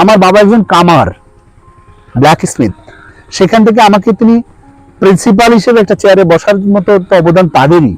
আমার বাবা একজন কামার, ব্ল্যাক স্মিথ, সেখান থেকে আমাকে তিনি প্রিন্সিপাল হিসেবে একটা চেয়ারে বসার মতো তো অবদান তাদেরই।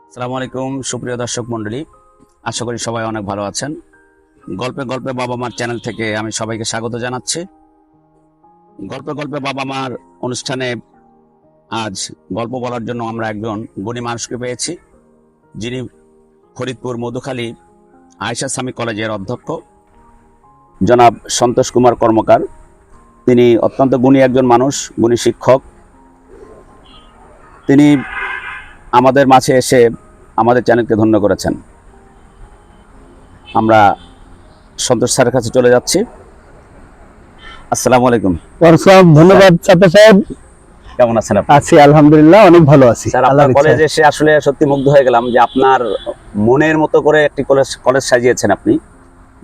আসসালামু আলাইকুম সুপ্রিয় দর্শক মণ্ডলী, আশা করি সবাই অনেক ভালো আছেন। গল্পে গল্পে বাবা মার চ্যানেল থেকে আমি সবাইকে স্বাগত জানাচ্ছি। গল্পে গল্পে বাবা মার অনুষ্ঠানে আজ গল্প বলার জন্য আমরা একজন গুণী মানুষকে পেয়েছি, যিনি ফরিদপুর মধুখালী আয়েশা সামি কলেজের অধ্যক্ষ জনাব সন্তোষ কুমার কর্মকার। তিনি অত্যন্ত গুণী একজন মানুষ, গুণী শিক্ষক। তিনি আমাদের মাঝে এসে আমাদের চ্যানেলকে ধন্য করেছেন। আমরা সন্তোষ স্যারের কাছে চলে যাচ্ছি। আসসালামু আলাইকুম। ধন্যবাদ ছাত্র সাহেব, কেমন আছেন আপনি? আছি আলহামদুলিল্লাহ, অনেক ভালো আছি। স্যার, আপনার কলেজে এসে আসলে সত্যি মুগ্ধ হয়ে গেলাম যে আপনার মনের মতো করে একটি কলেজ সাজিয়েছেন আপনি,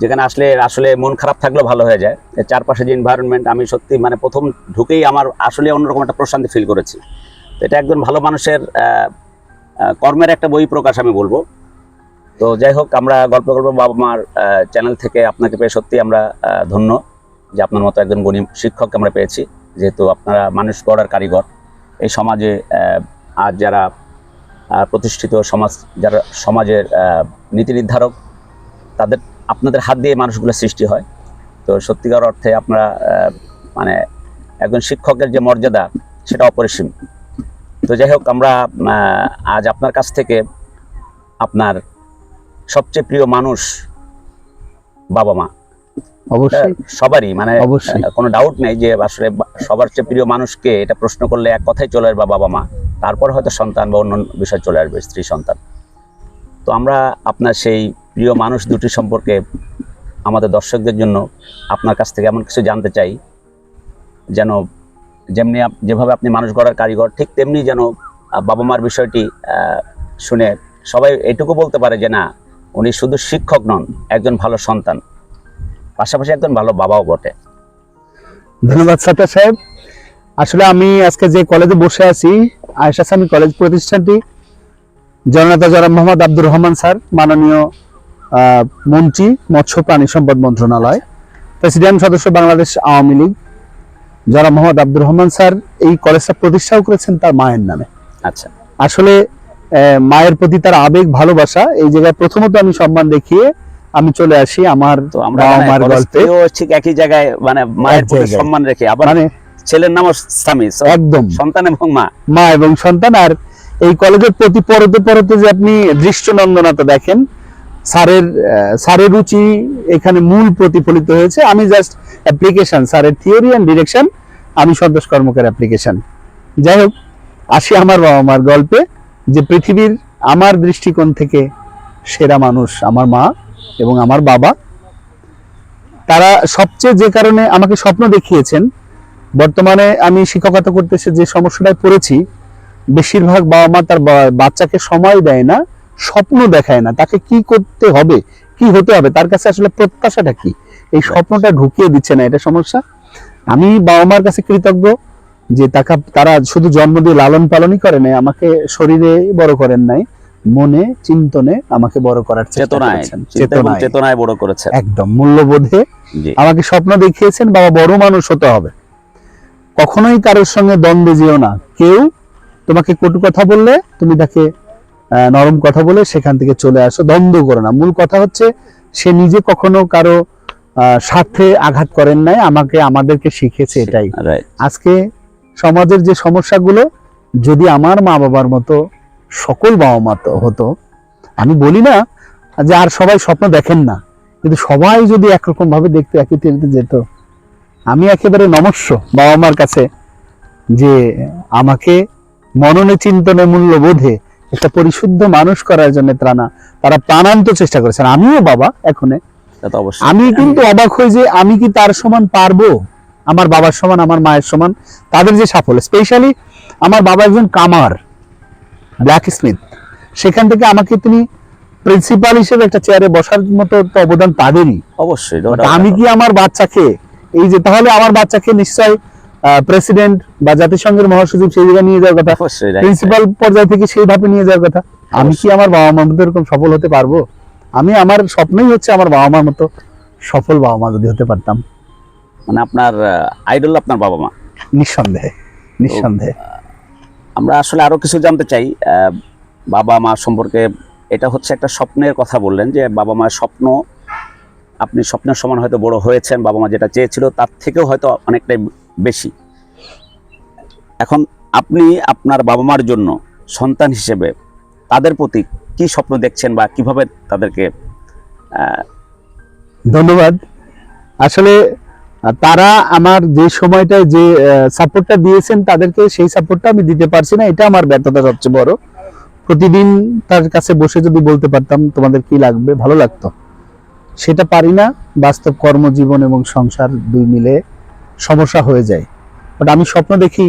যেখানে আসলে মন খারাপ থাকলেও ভালো হয়ে যায়। এর চারপাশে যে এনভায়রনমেন্ট, আমি সত্যি মানে প্রথম ঢুকেই আমার আসলে অন্যরকম একটা প্রশান্তি ফিল করেছি। এটা একজন ভালো মানুষের কর্মের একটা বই প্রকাশ আমি বলবো। তো যাই হোক, আমরা গল্প বাবা মার চ্যানেল থেকে আপনাকে পেয়ে সত্যি আমরা ধন্য যে আপনার মতো একজন গুণী শিক্ষক আমরা পেয়েছি। যেহেতু আপনারা মানুষ গড়ার কারিগর, এই সমাজে আজ যারা প্রতিষ্ঠিত যারা সমাজের নীতি নির্ধারক, আপনাদের হাত দিয়ে মানুষগুলো সৃষ্টি হয়। তো সত্যিকার অর্থে আপনারা মানে একজন শিক্ষকের যে মর্যাদা, সেটা অপরিসীম। তো যাই হোক, আমরা আজ আপনার কাছ থেকে আপনার সবচেয়ে প্রিয় মানুষ বাবা মা, অবশ্যই সবারই, মানে অবশ্যই কোনো ডাউট নেই যে আসলে সবার চেয়ে প্রিয় মানুষকে এটা প্রশ্ন করলে এক কথাই চলে আসবে বাবা মা, তারপর হয়তো সন্তান বা অন্য বিষয় চলে আসবে, স্ত্রী সন্তান। তো আমরা আপনার সেই প্রিয় মানুষ দুটি সম্পর্কে আমাদের দর্শকদের জন্য আপনার কাছ থেকে এমন কিছু জানতে চাই যেন যেভাবে আপনি মানুষ গড়ার কারিগর, ঠিক তেমনি যেন বাবা মার বিষয়টি শুনে সবাই এটুকু বলতে পারে যে না, উনি শুধু শিক্ষক নন, একজন ভালো সন্তান, পাশাপাশি একজন ভালো বাবাও বটে। ধন্যবাদ ছাত্র সাহেব। আসলে আমি আজকে যে কলেজে বসে আছি, আয়েশা সামি কলেজ প্রতিষ্ঠানটি জননেতা জনাব মোহাম্মদ আব্দুর রহমান স্যার, মাননীয় মন্ত্রী মৎস্য প্রাণী সম্পদ মন্ত্রণালয়, প্রেসিডেন্ট সদস্য বাংলাদেশ আওয়ামী লীগ জনাব মোহাম্মদ আব্দুর রহমান স্যার এই কলেজটা প্রতিষ্ঠাও করেছেন তার মায়ের নামে। আচ্ছা, আসলে মায়ের প্রতি তার আবেগ ভালোবাসা, এই জায়গায় প্রথমত আমি সম্মান দেখিয়ে আমি চলে আসি আমার তো আমরা আমার গল্পে ঠিক একই জায়গায়, মানে মায়ের প্রতি সম্মান রেখে, আবার মানে ছেলের নামও সামি, একদম সন্তান এবং মা এবং সন্তান। আর এই কলেজের প্রতি পরতে যে আপনি দৃষ্টিনন্দনতা দেখেন, স্যারের রুচি এখানে মূল প্রতিফলিত হয়েছে। আমি জাস্ট অ্যাপ্লিকেশন, স্যারের থিওরি এন্ড ডিরেকশন, আমি সন্তোষ কর্মকার অ্যাপ্লিকেশন। যাই হোক, আসি আমার বাবা মার গল্পে। যে পৃথিবীর আমার দৃষ্টিকোণ থেকে সেরা মানুষ আমার মা এবং আমার বাবা। তারা সবচেয়ে যে কারণে আমাকে স্বপ্ন দেখিয়েছেন, বর্তমানে আমি শিক্ষকতা করতেছি যে সমস্যাটায় পড়েছি, বেশিরভাগ বাবা মা তার বাচ্চাকে সময় দেয় না, স্বপ্ন দেখায় না, তাকে কি করতে হবে, কি হতে হবে, তার কাছে আসলে প্রত্যাশাটা কি, এই স্বপ্নটা ঢুকিয়ে দিচ্ছে না, এটা সমস্যা। আমি বাবা মার কাছে কৃতজ্ঞ যে তারা শুধু জন্ম দিয়ে লালন পালনই করে নাই, আমাকে শরীরে বড় করেন নাই, মনে চিন্তনে আমাকে বড় করার চেতনায় বড় করেছেন, একদম মূল্যবোধে আমাকে স্বপ্ন দেখিয়েছেন। বাবা, বড় মানুষ হতে হবে, কখনোই কারোর সঙ্গে দ্বন্দ্বে যেও না। কেউ তোমাকে কটু কথা বললে তুমি তাকে নরম কথা বলে সেখান থেকে চলে আসো, দ্বন্দ্ব করো না। মূল কথা হচ্ছে সে নিজে কখনো কারো স্বার্থে আঘাত করেন নাই, আমাদেরকে শিখেছে এটাই। আজকে সমাজের যে সমস্যাগুলো, যদি আমার মা বাবার মতো সকল বাবা মা হতো, আমি বলি না যে আর সবাই স্বপ্ন দেখেন না, কিন্তু সবাই যদি একরকম ভাবে দেখতে, একই তেলতে যেত, আমি একেবারে নমস্য বাবা মার কাছে যে আমাকে মননে চিন্তনে মূল্যবোধে একটা পরিশুদ্ধ মানুষ করার জন্য তারা প্রাণান্ত চেষ্টা করেছেন। আমিও বাবা এখনে, আমি কিন্তু অবাক হই যে আমি কি তার সমান পারবো, আমার বাবার সমান, আমার মায়ের সমান তাদের যে সাফল্য। স্পেশালি আমার বাবা একজন কামার, ব্ল্যাক স্মিথ, সেখান থেকে আমাকে তিনি প্রিন্সিপাল হিসেবে একটা চেয়ারে বসার মতো অবদান তাদেরই। অবশ্যই। আমি কি আমার বাচ্চাকে এই যে, তাহলে আমার বাচ্চাকে নিশ্চয় প্রেসিডেন্ট বা জাতিসংঘের মহাসচিব সেই জায়গায় নিয়ে যাওয়ার কথা, অবশ্যই right, প্রিন্সিপাল পর্যায় থেকে সেই ধাপে নিয়ে যাওয়ার কথা। আমি কি আমার বাবা মার মতো এরকম সফল হতে পারবো? আমি আমার স্বপ্নই হচ্ছে আমার বাবা মার মতো সফল বাবা মা যদি হতে পারতাম। মানে আপনার আইডল আপনার বাবা মা। নিঃসন্দেহে, নিঃসন্দেহে। আমরা আসলে আরো কিছু জানতে চাই বাবা মা সম্পর্কে। এটা হচ্ছে একটা স্বপ্নের কথা বললেন যে বাবা মার স্বপ্ন, আপনি স্বপ্নের সমান হয়তো বড় হয়েছেন, বাবা মা যেটা চেয়েছিল তার থেকেও হয়তো অনেকটাই বেশি। এখন আপনি আপনার বাবা মার জন্য সন্তান হিসেবে তাদের প্রতি কি স্বপ্ন দেখছেন বা কিভাবে তাদেরকে ধন্যবাদ। আসলে তারা আমার যে সময়টায় যে সাপোর্টটা দিয়েছেন তাদেরকে সেই সাপোর্টটা আমি দিতে পারছি না, এটা আমার ব্যর্থতা সবচেয়ে বড়। প্রতিদিন তার কাছে বসে যদি বলতে পারতাম তোমাদের কি লাগবে, ভালো লাগতো, সেটা পারি না। বাস্তব কর্মজীবন এবং সংসার দুই মিলে সমস্যা হয়ে যায়। বাট আমি স্বপ্ন দেখি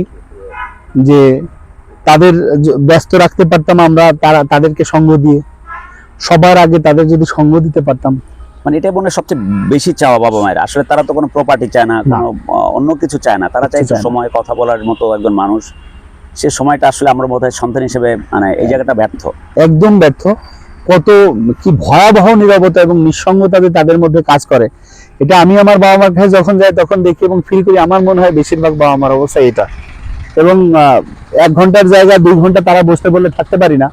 যে তাদের ব্যস্ত রাখতে পারতাম আমরা, তাদেরকে সঙ্গ দিয়ে, সবার আগে তাদের যদি সঙ্গ দিতে পারতাম। মানে এটাই মনে হয় সবচেয়ে বেশি চাওয়া বাবা মায়ের। আসলে তারা তো কোনো প্রপার্টি চায় না, কোনো অন্য কিছু চায় না, তারা চাইছে সময় কথা বলার মতো একজন মানুষ। সে সময়টা আসলে আমরা বোধহয় সন্তান হিসেবে মানে এই জায়গাটা ব্যর্থ, একদম ব্যর্থ। কত কি ভয়াবহ নীরবতা এবং নিঃসঙ্গতা যে তাদের মধ্যে কাজ করে, এটা আমি আমার বাবা মার কাছে যখন যাই তখন দেখি এবং ফিল করি। আমার মনে হয় বেশিরভাগ বাবা মার অবস্থা এটা। এবং 1 ঘন্টার জায়গায় 2 ঘন্টা তারা বসতে বললে থাকতে পারি না,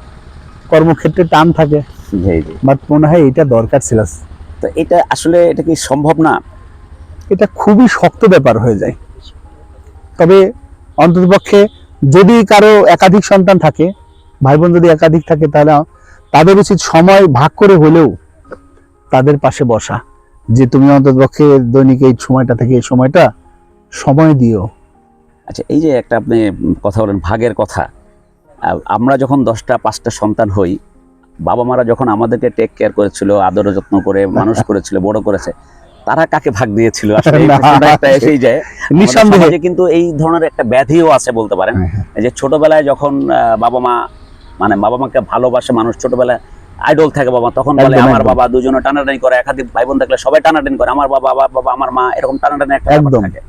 কর্মক্ষেত্রে টান থাকে। বাট মনে হয় এটা দরকার ছিল। তো এটা আসলে এটা কি সম্ভব না? এটা খুবই শক্ত ব্যাপার হয়ে যায়। তবে অন্ততপক্ষে যদি কারো একাধিক সন্তান থাকে, ভাই বোন যদি একাধিক থাকে, তাহলে তাদের উচিত সময় ভাগ করে হলেও তাদের পাশে বসা, যে তুমি অন্ততপক্ষে দৈনিক এই সময়টা থেকে এই সময়টা সময় দিও। আচ্ছা, এই যে একটা আপনি কথা বলেন ভাগের কথা, আমরা যখন 10টা 5টা সন্তান হই, বাবা মারা যখন আমাদেরকে টেক কেয়ার করেছিল, আদর যত্ন করে মানুষ করেছিল, বড় করেছে, তারা কাকে ভাগ দিয়েছিল? আসলে এই প্রশ্নটা একটা এসেই যায়। নিঃসন্দেহে কিন্তু এই ধরনের একটা ব্যাধিও আছে বলতে পারেন, যে ছোটবেলায় যখন বাবা মা মানে বাবা মাকে ভালোবাসে মানুষ, ছোটবেলায় আইডল থাকে বাবা, তখন বলে আমার বাবা, দুজনে টানাটানি করে, একাধিক ভাই বোন থাকলে সবাই টানাটানি করে, আমার বাবা বাবা আমার মা, এরকম টানাটানি একটা ব্যাপার থাকে।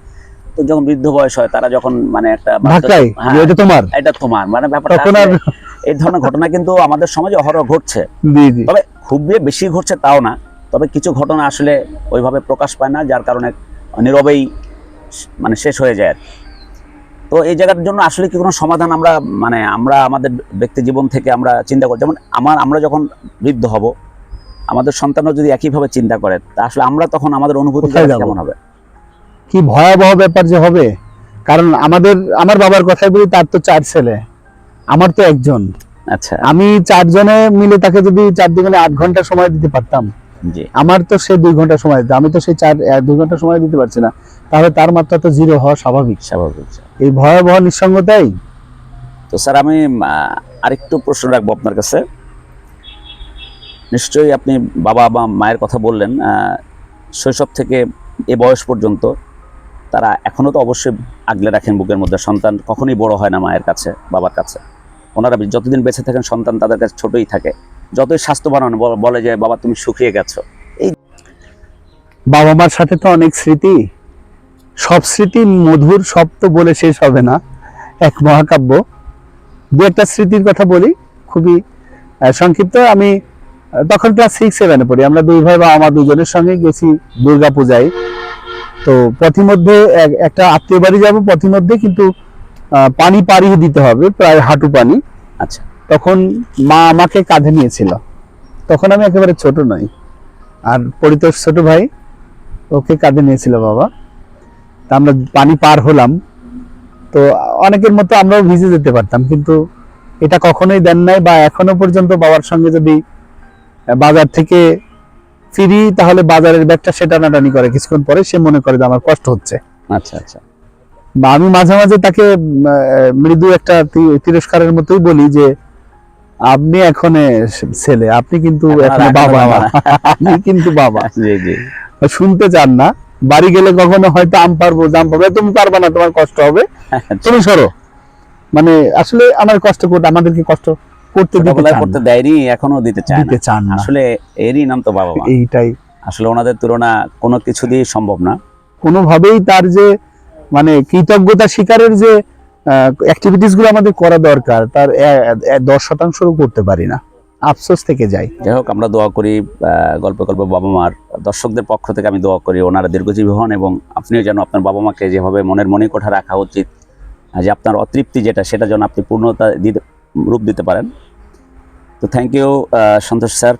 তো যখন বৃদ্ধ বয়স হয় তারা যখন মানে একটা এটা তোমার মানে ব্যাপারটা, এই ধরনের ঘটনা কিন্তু আমাদের সমাজে অহরহ ঘটছে। তবে খুব বেশি ঘটছে তাও না, তবে কিছু ঘটনা আসলে ওইভাবে প্রকাশ পায় না, যার কারণে নীরবেই মানে শেষ হয়ে যায়। তো এই জায়গার জন্য আসলে কি কোনো সমাধান আমরা মানে আমরা আমাদের ব্যক্তি জীবন থেকে আমরা চিন্তা করি? যেমন আমরা যখন বৃদ্ধ হব, আমাদের সন্তানরা যদি একইভাবে চিন্তা করে, তা আসলে আমরা তখন আমাদের অনুভূতি কেমন হবে? কি ভয়াবহ ব্যাপার যে হবে। কারণ আমার বাবার কথাই বলি, তার তো 4 ছেলে, আমার তো একজন। আচ্ছা, আমি 4 জনে মিলে তাকে যদি 4 দিনে 8 ঘন্টা সময় দিতে পারতাম, আমার তো সে 2 ঘন্টা সময় দিত, আমি তো সেই 2 ঘন্টা সময় দিতে পারছি না, তাহলে তার মাত্রা তো 0 হওয়া স্বাভাবিক। এই ভয়াবহ নিঃসঙ্গতাই। তো স্যার, আমি আরেকটু প্রশ্ন রাখবো আপনার কাছে। নিশ্চয়ই আপনি বাবা বা মায়ের কথা বললেন, শৈশব থেকে এ বয়স পর্যন্ত তারা এখনো তো অবশ্যই আগলে রাখেন বুকের মধ্যে। সন্তান কখনোই বড় হয় না মায়ের কাছে, বাবার কাছে। ওনারা যতদিন বেঁচে থাকেন সন্তান তাদের কাছে ছোটই থাকে, যতই স্বাস্থ্যবান হন বলে যে বাবা তুমি শুকিয়ে গেছো। এই বাবা মার সাথে তো অনেক স্মৃতি, সব স্মৃতি মধুর, সব তো বলে শেষ হবে না, এক মহাকাব্য। 2-একটা স্মৃতির কথা বলি, খুবই সংক্ষিপ্ত। আমি তখন ক্লাস 6-7 পড়ি। আমরা 2 ভাই বাবা মা দুজনের সঙ্গে গেছি দুর্গা পূজায়। তো পথিমধ্যে একটা আত্মীয় বাড়ি যাবো, পথিমধ্যে কিন্তু পানি পাড়িয়ে দিতে হবে, প্রায় হাঁটু পানি। আচ্ছা, তখন মা আমাকে কাঁধে নিয়েছিল, তখন আমি একেবারে ছোট নই, আর পরিতোষ ছোট ভাই, ওকে কাঁধে নিয়েছিল বাবা। তা আমরা পানি পার হলাম, তো অনেকের মতো আমরাও ভিজে যেতে পারতাম, কিন্তু এটা কখনোই দেন নাই। বা এখনো পর্যন্ত বাবার সঙ্গে যদি বাজার থেকে ফিরি, তাহলে বাজারের ব্যাগটা সে টানাটানি করে, কিছুক্ষণ পরে সে মনে করে যে আমার কষ্ট হচ্ছে। আচ্ছা আচ্ছা। বা আমি মাঝে মাঝে তাকে মৃদু একটা তিরস্কারের মতোই বলি যে আপনি এখন ছেলে, আপনি কিন্তু এখন বাবা, আপনি কিন্তু বাবা। শুনতে চান না। বাড়ি গেলে কখনো হয়তো আম পারবো, জাম পারবো, তুমি পারবা না, তোমার কষ্ট হবে, তুমি সরো। মানে আসলে আমার কষ্ট করতে, আমাদেরকে কষ্ট করতে দেয়নি, এখনো দিতে চান না। আসলে এরই নাম তো বাবা মা। এইটাই আসলে ওনাদের তুলনা কোনো কিছু দিয়ে সম্ভব না। কোনোভাবেই তার যে মানে কৃতজ্ঞতা স্বীকারের যে অ্যাক্টিভিটিস গুলো আমাদের করা দরকার, তার 10% করতে পারি না, আফসোস থেকে যায়। যাই হোক, আমরা দোয়া করি গল্পে গল্পে বাবা মার দর্শকদের পক্ষ থেকে আমি দোয়া করি ওনারা দীর্ঘজীবী হন, এবং আপনিও যেন আপনার বাবা মাকে যেভাবে মনের কোঠা রাখা উচিত, যে আপনার অতৃপ্তি যেটা সেটা যেন আপনি পূর্ণতা রূপ দিতে পারেন। তো থ্যাংক ইউ সন্তোষ স্যার,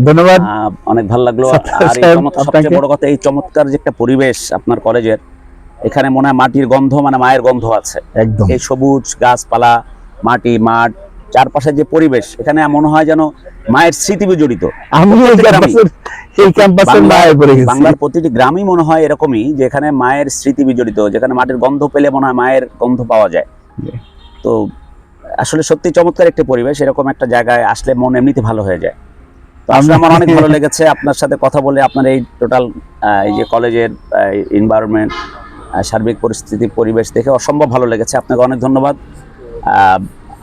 ধন্যবাদ। অনেক ভালো লাগলো। আর এই সবচেয়ে বড় কথা, এই চমৎকার যে একটা পরিবেশ আপনার কলেজের, এখানে মনে হয় মাটির গন্ধ, মানে মায়ের গন্ধ আছে একদম। এই সবুজ গাছপালা, মাটি, মাঠ, চারপাশে যে পরিবেশ, এখানে মনে হয় যেন মায়ের স্মৃতি জড়িত। আমি এই ক্যাম্পাসের মায়ের পড়ে গেছি। বাংলার প্রতিটি গ্রামই মনে হয় এরকমই, যেখানে মায়ের স্মৃতি বিজড়িত, যেখানে মাটির গন্ধ পেলে মনে হয় মায়ের গন্ধ পাওয়া যায়। তো আসলে সত্যি চমৎকার একটা পরিবেশ, এরকম একটা জায়গায় আসলে মন এমনিতে ভালো হয়ে যায়। তো আসলে আমার অনেক ভালো লেগেছে আপনার সাথে কথা বলে, আপনার এই টোটাল এই যে কলেজের এনভায়রনমেন্ট, সার্বিক পরিস্থিতি, পরিবেশ দেখে অসম্ভব ভালো লেগেছে। আপনাকে অনেক ধন্যবাদ।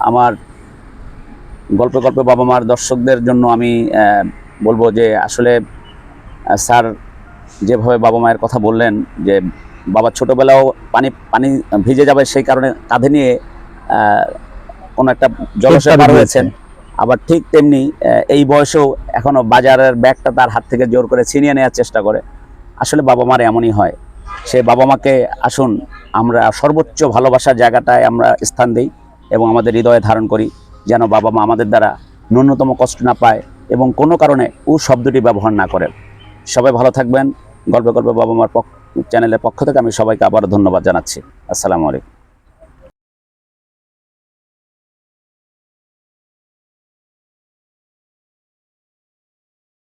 আমার গল্পে গল্পে বাবা মার দর্শকদের জন্য আমি বলবো যে আসলে স্যার যেভাবে বাবা মায়ের কথা বললেন, যে বাবা ছোটবেলাও পানি ভিজে যাবে সেই কারণে কাঁধে নিয়ে কোনো একটা জলাশয় পার হয়েছেন, আবার ঠিক তেমনি এই বয়সেও এখনো বাজারের ব্যাগটা তার হাত থেকে জোর করে ছিনিয়ে নেওয়ার চেষ্টা করে। আসলে বাবা মার এমনই হয়। সে বাবা মাকে আসুন আমরা সর্বোচ্চ ভালোবাসার জায়গাটায় আমরা স্থান দিই এবং আমাদের হৃদয়ে ধারণ করি, যেন বাবা মা আমাদের দ্বারা ন্যূনতম কষ্ট না পায় এবং কোনো কারণে ও শব্দটি ব্যবহার না করে। সবাই ভালো থাকবেন। গল্পে গল্পে বাবা মার চ্যানেলের পক্ষ থেকে আমি সবাইকে আবারও ধন্যবাদ জানাচ্ছি। আসসালামু আলাইকুম।